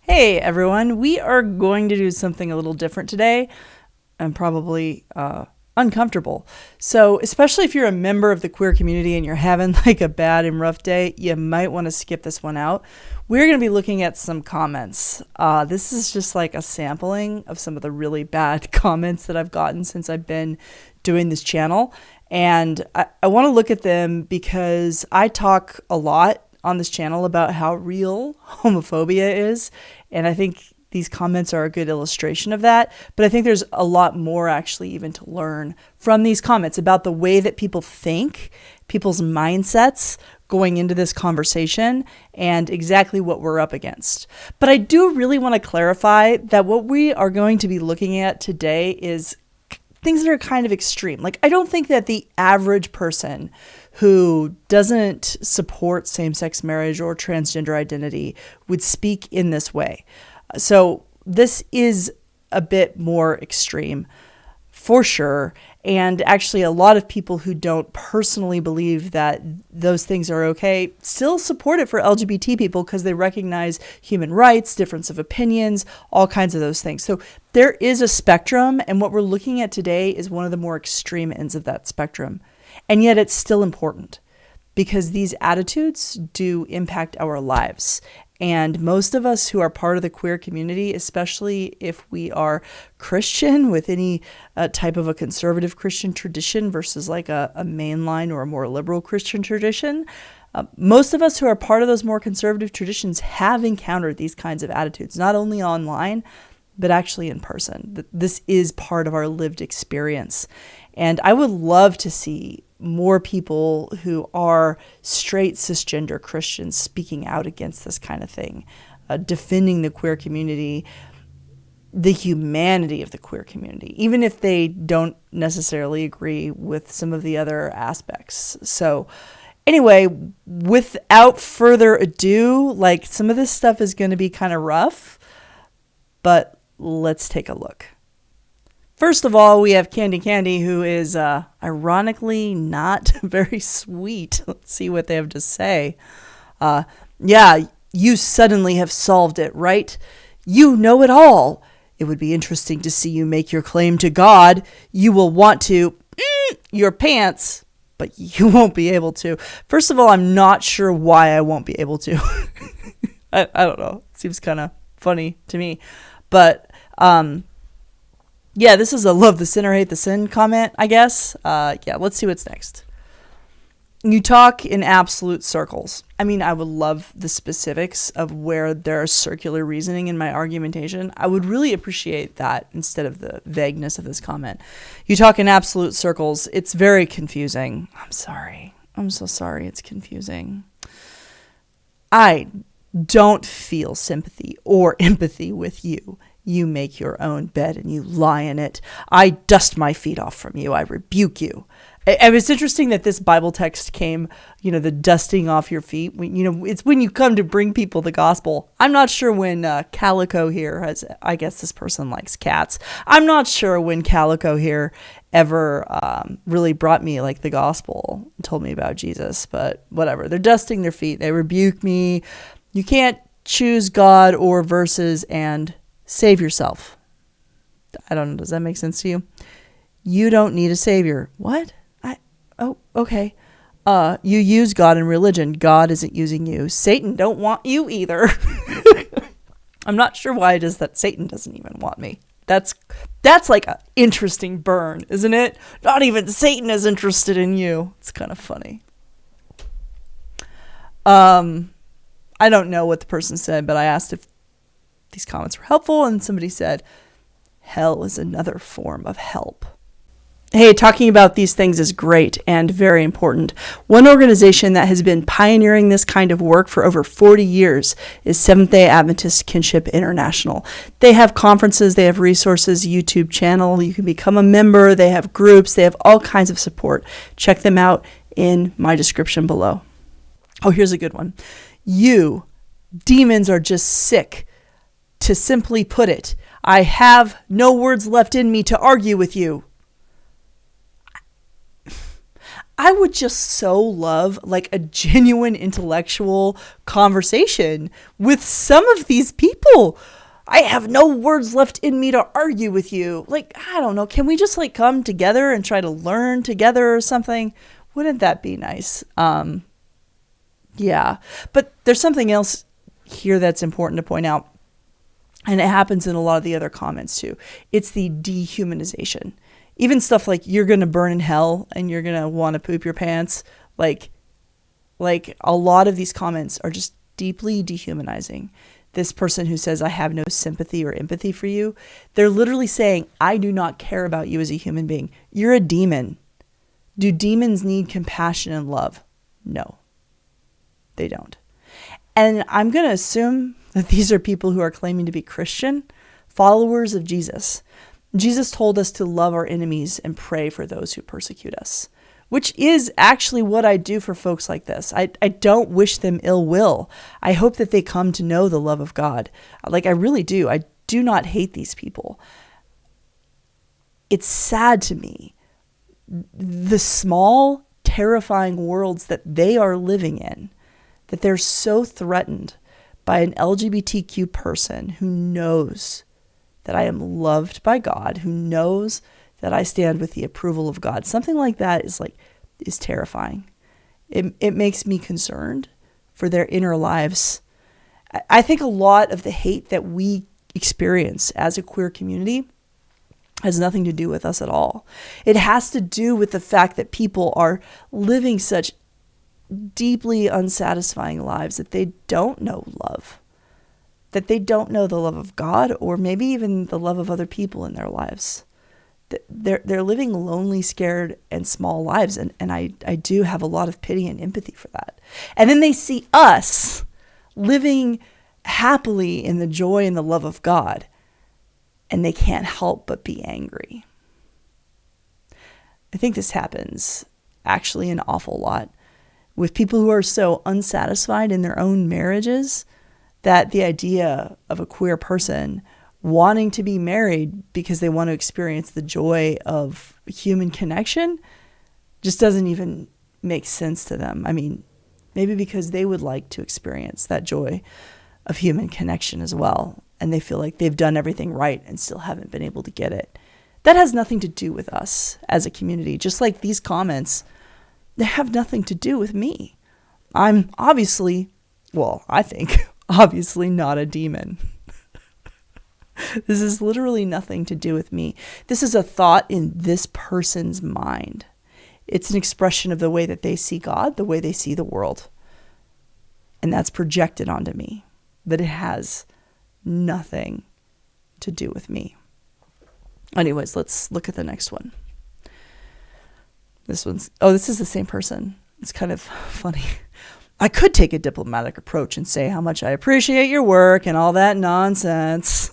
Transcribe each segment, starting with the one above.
Hey everyone, we are going to do something a little different today and probably uncomfortable. So, especially if you're a member of the queer community and you're having like a bad and rough day, you might want to skip this one out. We're going to be looking at some comments. This is just like a sampling of some of the really bad comments that I've gotten since I've been doing this channel. And I want to look at them because I talk a lot on this channel about how real homophobia is. And I think these comments are a good illustration of that. But I think there's a lot more actually even to learn from these comments about the way that people think, people's mindsets going into this conversation, and exactly what we're up against. But I do really want to clarify that what we are going to be looking at today is things that are kind of extreme. Like, I don't think that the average person who doesn't support same-sex marriage or transgender identity would speak in this way. So this is a bit more extreme for sure. And actually a lot of people who don't personally believe that those things are okay still support it for LGBT people because they recognize human rights, difference of opinions, all kinds of those things. So there is a spectrum, and what we're looking at today is one of the more extreme ends of that spectrum. And yet it's still important because these attitudes do impact our lives. And most of us who are part of the queer community, especially if we are Christian with any type of a conservative Christian tradition versus like a mainline or a more liberal Christian tradition, most of us who are part of those more conservative traditions have encountered these kinds of attitudes, not only online, but actually in person. This is part of our lived experience. And I would love to see more people who are straight cisgender Christians speaking out against this kind of thing, defending the queer community, the humanity of the queer community, even if they don't necessarily agree with some of the other aspects. So anyway, without further ado, like, some of this stuff is going to be kind of rough, but let's take a look. First of all, we have Candy, who is ironically not very sweet. Let's see what they have to say. Yeah, you suddenly have solved it, right? You know it all. It would be interesting to see you make your claim to God. You will want to your pants, but you won't be able to. First of all, I'm not sure why I won't be able to. I don't know. It seems kind of funny to me. But yeah, this is a love the sinner, hate the sin comment, I guess. Yeah, let's see what's next. You talk in absolute circles. I mean, I would love the specifics of where there's circular reasoning in my argumentation. I would really appreciate that instead of the vagueness of this comment. You talk in absolute circles. It's very confusing. I'm sorry. I'm so sorry. It's confusing. I don't feel sympathy or empathy with you. You make your own bed and you lie in it. I dust my feet off from you. I rebuke you. And it's interesting that this Bible text came, the dusting off your feet. It's when you come to bring people the gospel. I'm not sure when Calico here I guess this person likes cats. I'm not sure when Calico here ever really brought me like the gospel and told me about Jesus, but whatever. They're dusting their feet. They rebuke me. You can't choose God or verses and save yourself. I don't know. Does that make sense to you? You don't need a savior. What? Oh, okay. You use God in religion. God isn't using you. Satan don't want you either. I'm not sure why it is that Satan doesn't even want me. That's like an interesting burn, isn't it? Not even Satan is interested in you. It's kind of funny. I don't know what the person said, but I asked if these comments were helpful, and somebody said, hell is another form of help. Hey, talking about these things is great and very important. One organization that has been pioneering this kind of work for over 40 years is Seventh-day Adventist Kinship International. They have conferences, they have resources, YouTube channel. You can become a member. They have groups. They have all kinds of support. Check them out in my description below. Oh, here's a good one. You demons are just sick. To simply put it, I have no words left in me to argue with you. I would just so love like a genuine intellectual conversation with some of these people. I have no words left in me to argue with you. Like, I don't know. Can we just like come together and try to learn together or something? Wouldn't that be nice? Yeah. But there's something else here that's important to point out. And it happens in a lot of the other comments too. It's the dehumanization. Even stuff like you're going to burn in hell and you're going to want to poop your pants. Like a lot of these comments are just deeply dehumanizing. This person who says, I have no sympathy or empathy for you, they're literally saying, I do not care about you as a human being. You're a demon. Do demons need compassion and love? No, they don't. And I'm going to assume that these are people who are claiming to be Christian, followers of Jesus. Jesus told us to love our enemies and pray for those who persecute us, which is actually what I do for folks like this. I don't wish them ill will. I hope that they come to know the love of God. Like I really do. I do not hate these people. It's sad to me, the small, terrifying worlds that they are living in, that they're so threatened by an LGBTQ person who knows that I am loved by God, who knows that I stand with the approval of God. Something like that is terrifying. It makes me concerned for their inner lives. I think a lot of the hate that we experience as a queer community has nothing to do with us at all. It has to do with the fact that people are living such deeply unsatisfying lives that they don't know love, that they don't know the love of God or maybe even the love of other people in their lives. They're living lonely, scared, and small lives, and I do have a lot of pity and empathy for that. And then they see us living happily in the joy and the love of God, and they can't help but be angry. I think this happens actually an awful lot with people who are so unsatisfied in their own marriages that the idea of a queer person wanting to be married because they want to experience the joy of human connection just doesn't even make sense to them. I mean, maybe because they would like to experience that joy of human connection as well, and they feel like they've done everything right and still haven't been able to get it. That has nothing to do with us as a community. Just like these comments, they have nothing to do with me. I'm obviously, well, I think, obviously not a demon. This is literally nothing to do with me. This is a thought in this person's mind. It's an expression of the way that they see God, the way they see the world. And that's projected onto me. But it has nothing to do with me. Anyways, let's look at the next one. This is the same person. It's kind of funny. I could take a diplomatic approach and say how much I appreciate your work and all that nonsense.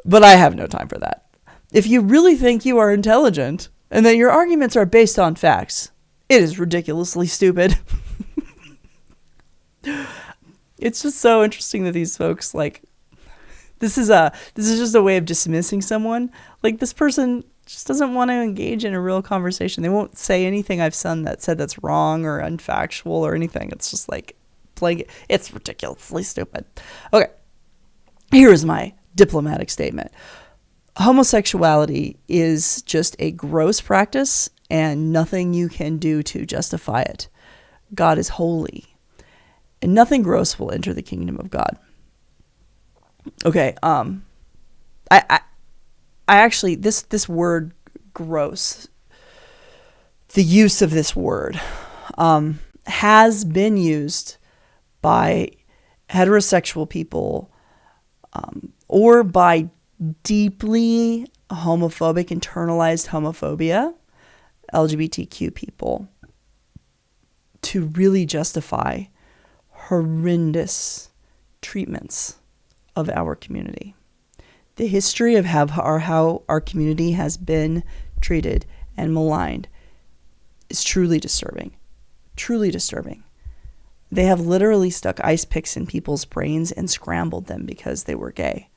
But I have no time for that. If you really think you are intelligent and that your arguments are based on facts, it is ridiculously stupid. It's just so interesting that these folks, like, this is just a way of dismissing someone. Like, this person just doesn't want to engage in a real conversation. They won't say anything I've said that's wrong or unfactual or anything. It's just like playing it. It's ridiculously stupid. Okay, here is my diplomatic statement. Homosexuality is just a gross practice and nothing you can do to justify it. God is holy, and nothing gross will enter the kingdom of God. Okay, I actually, this word gross, the use of this word has been used by heterosexual people or by deeply homophobic, internalized homophobia, LGBTQ people, to really justify horrendous treatments of our community. The history of how our community has been treated and maligned is truly disturbing. Truly disturbing. They have literally stuck ice picks in people's brains and scrambled them because they were gay.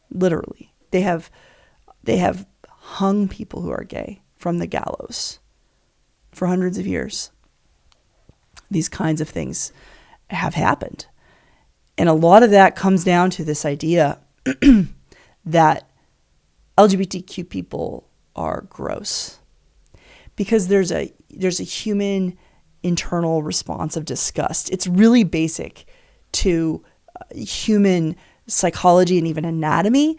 Literally. They have hung people who are gay from the gallows for hundreds of years. These kinds of things have happened. And a lot of that comes down to this idea that LGBTQ people are gross. Because there's a human internal response of disgust. It's really basic to human psychology and even anatomy.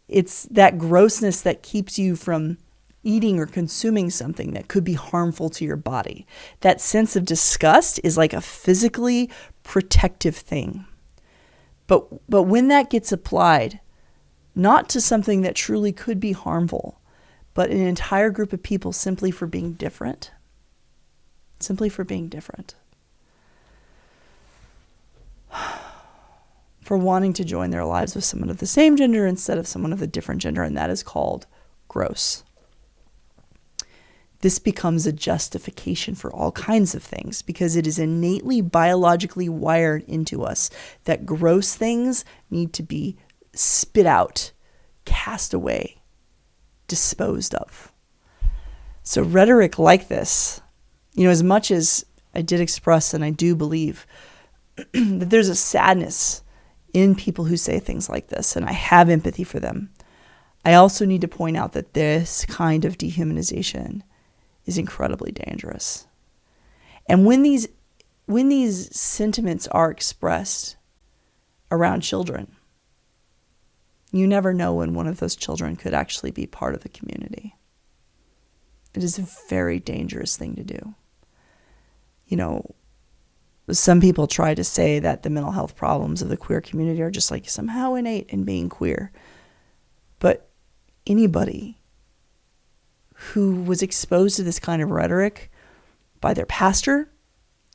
It's that grossness that keeps you from eating or consuming something that could be harmful to your body. That sense of disgust is like a physically protective thing. But when that gets applied, not to something that truly could be harmful, but an entire group of people simply for being different, for wanting to join their lives with someone of the same gender instead of someone of a different gender, and that is called gross. This becomes a justification for all kinds of things because it is innately biologically wired into us that gross things need to be spit out, cast away, disposed of. So rhetoric like this, as much as I did express and I do believe that there's a sadness in people who say things like this, and I have empathy for them, I also need to point out that this kind of dehumanization is incredibly dangerous. And when these sentiments are expressed around children, you never know when one of those children could actually be part of the community. It is a very dangerous thing to do. Some people try to say that the mental health problems of the queer community are just like somehow innate in being queer. But anybody who was exposed to this kind of rhetoric by their pastor,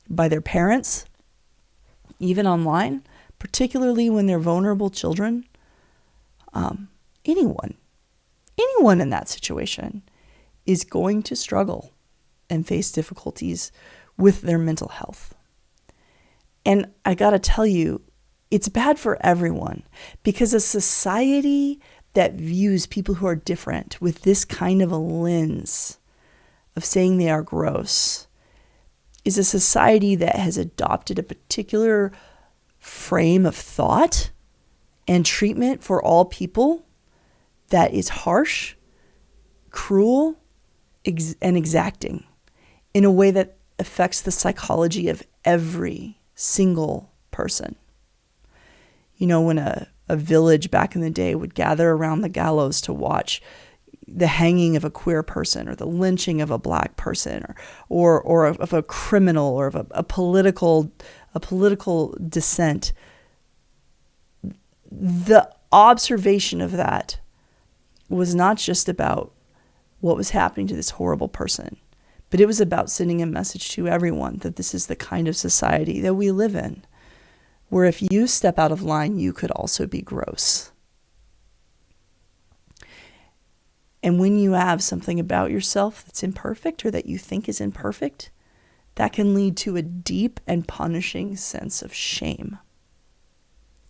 by their parents, even online, particularly when they're vulnerable children, anyone in that situation is going to struggle and face difficulties with their mental health. And I gotta tell you, it's bad for everyone because a society that views people who are different with this kind of a lens of saying they are gross is a society that has adopted a particular frame of thought and treatment for all people that is harsh, cruel, and exacting in a way that affects the psychology of every single person. When a village back in the day would gather around the gallows to watch the hanging of a queer person or the lynching of a black person or of a criminal or of a political dissent, the observation of that was not just about what was happening to this horrible person, but it was about sending a message to everyone that this is the kind of society that we live in, where if you step out of line, you could also be gross. And when you have something about yourself that's imperfect or that you think is imperfect, that can lead to a deep and punishing sense of shame.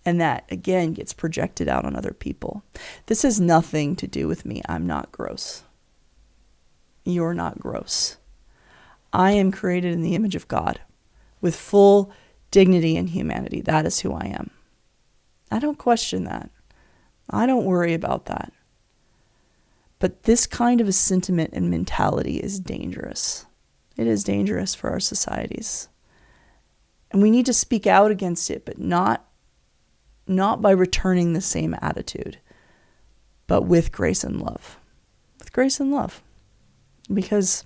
And that, again, gets projected out on other people. This has nothing to do with me. I'm not gross. You're not gross. I am created in the image of God with full dignity and humanity. That is who I am. I don't question that. I don't worry about that. But this kind of a sentiment and mentality is dangerous. It is dangerous for our societies. And we need to speak out against it, but not by returning the same attitude, but with grace and love. With grace and love. Because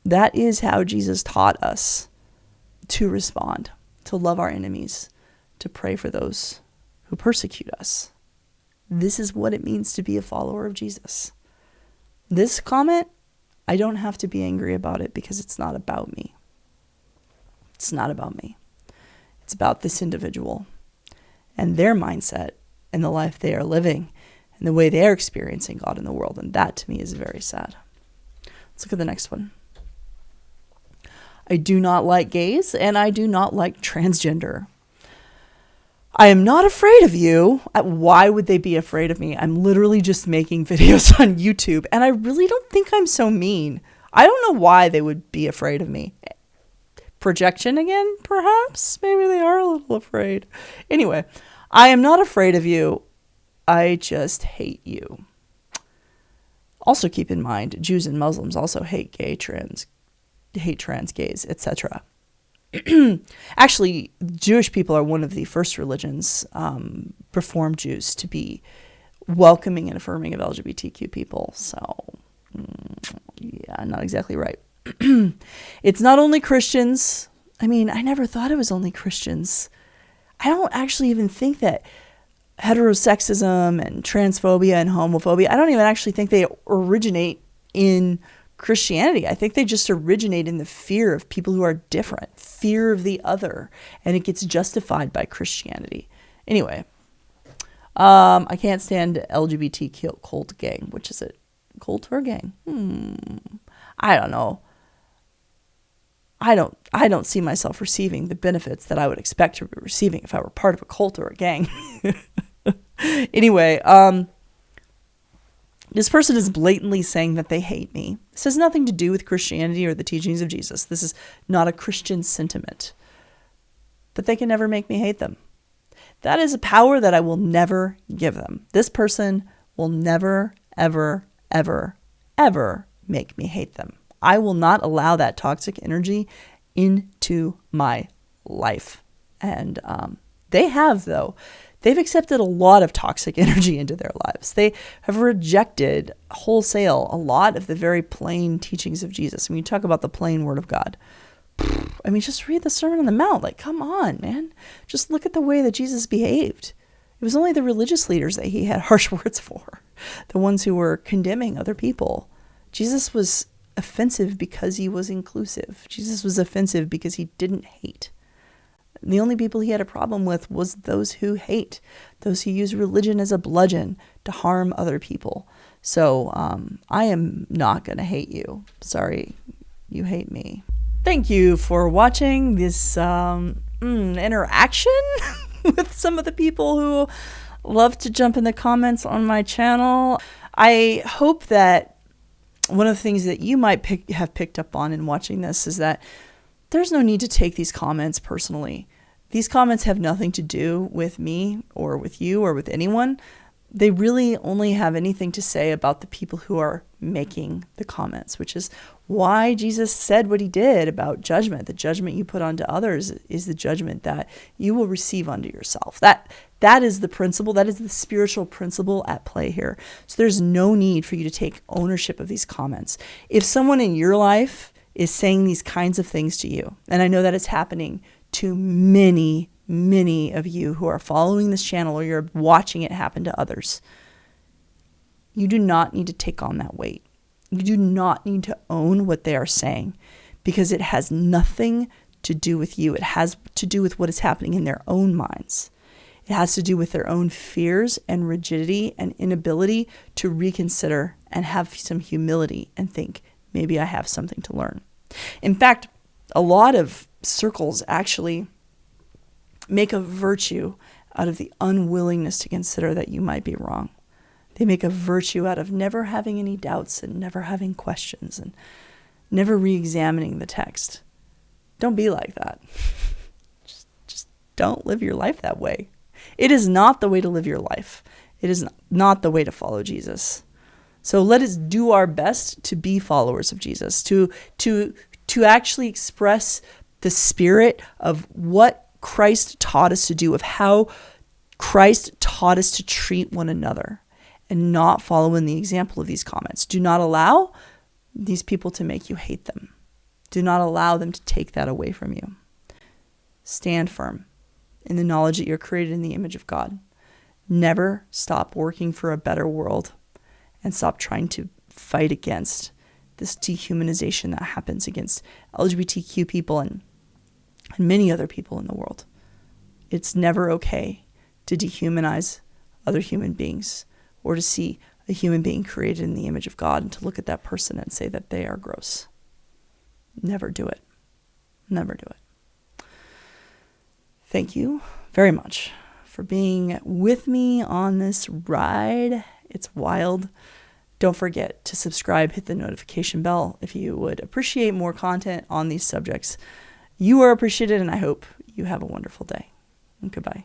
that is how Jesus taught us to respond, to love our enemies, to pray for those who persecute us. This is what it means to be a follower of Jesus. This comment, I don't have to be angry about it because it's not about me. It's not about me. It's about this individual and their mindset and the life they are living and the way they are experiencing God in the world. And that to me is very sad. Let's look at the next one. I do not like gays and I do not like transgender. I am not afraid of you. Why would they be afraid of me? I'm literally just making videos on YouTube and I really don't think I'm so mean. I don't know why they would be afraid of me. Projection again, perhaps? Maybe they are a little afraid. Anyway, I am not afraid of you. I just hate you. Also keep in mind, Jews and Muslims also hate trans gays, etc. Actually, Jewish people are one of the first religions, Reformed Jews, to be welcoming and affirming of LGBTQ people. So, yeah, not exactly right. It's not only Christians. I mean, I never thought it was only Christians. I don't actually even think that heterosexism and transphobia and homophobia, I don't even actually think they originate in Christianity. I think they just originate in the fear of people who are different, fear of the other, and it gets justified by Christianity. Anyway, I can't stand LGBTQ cult gang. Which is it? Cult or gang? I don't know. I don't see myself receiving the benefits that I would expect to be receiving if I were part of a cult or a gang. Anyway, this person is blatantly saying that they hate me. This has nothing to do with Christianity or the teachings of Jesus. This is not a Christian sentiment. But they can never make me hate them. That is a power that I will never give them. This person will never, ever, ever, ever make me hate them. I will not allow that toxic energy into my life. And they have, though. They've accepted a lot of toxic energy into their lives. They have rejected wholesale a lot of the very plain teachings of Jesus. When you talk about the plain word of God, I mean, just read the Sermon on the Mount. Like, come on, man. Just look at the way that Jesus behaved. It was only the religious leaders that he had harsh words for, the ones who were condemning other people. Jesus was offensive because he was inclusive. Jesus was offensive because he didn't hate. The only people he had a problem with was those who hate, those who use religion as a bludgeon to harm other people. So I am not going to hate you. Sorry, you hate me. Thank you for watching this interaction with some of the people who love to jump in the comments on my channel. I hope that one of the things that you might have picked up on in watching this is that there's no need to take these comments personally. These comments have nothing to do with me or with you or with anyone. They really only have anything to say about the people who are making the comments, which is why Jesus said what he did about judgment. The judgment you put onto others is the judgment that you will receive unto yourself. That is the principle. That is the spiritual principle at play here. So there's no need for you to take ownership of these comments. If someone in your life is saying these kinds of things to you, and I know that it's happening to many, many of you who are following this channel or you're watching it happen to others, you do not need to take on that weight. You do not need to own what they are saying because it has nothing to do with you. It has to do with what is happening in their own minds. It has to do with their own fears and rigidity and inability to reconsider and have some humility and think, maybe I have something to learn. In fact, a lot of circles actually make a virtue out of the unwillingness to consider that you might be wrong. They make a virtue out of never having any doubts and never having questions and never re-examining the text. Don't be like that. Just don't live your life that way. It is not the way to live your life. It is not the way to follow Jesus. So let us do our best to be followers of Jesus, to actually express the spirit of what Christ taught us to do, of how Christ taught us to treat one another, and not follow in the example of these comments. Do not allow these people to make you hate them. Do not allow them to take that away from you. Stand firm in the knowledge that you're created in the image of God. Never stop working for a better world and stop trying to fight against this dehumanization that happens against LGBTQ people and many other people in the world. It's never okay to dehumanize other human beings or to see a human being created in the image of God and to look at that person and say that they are gross. Never do it. Never do it. Thank you very much for being with me on this ride. It's wild. Don't forget to subscribe, hit the notification bell if you would appreciate more content on these subjects. You are appreciated, and I hope you have a wonderful day. Goodbye.